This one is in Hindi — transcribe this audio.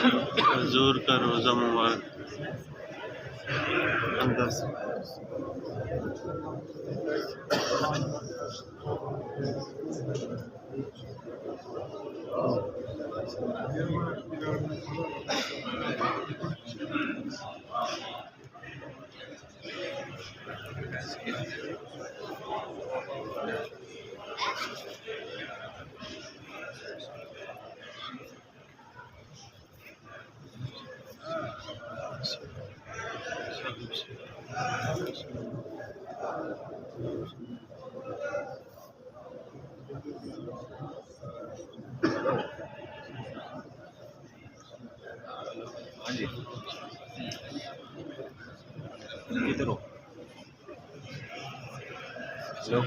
हजूर का रोज़ा मुबारक अंदर से हाँ जी किधर हो हेलो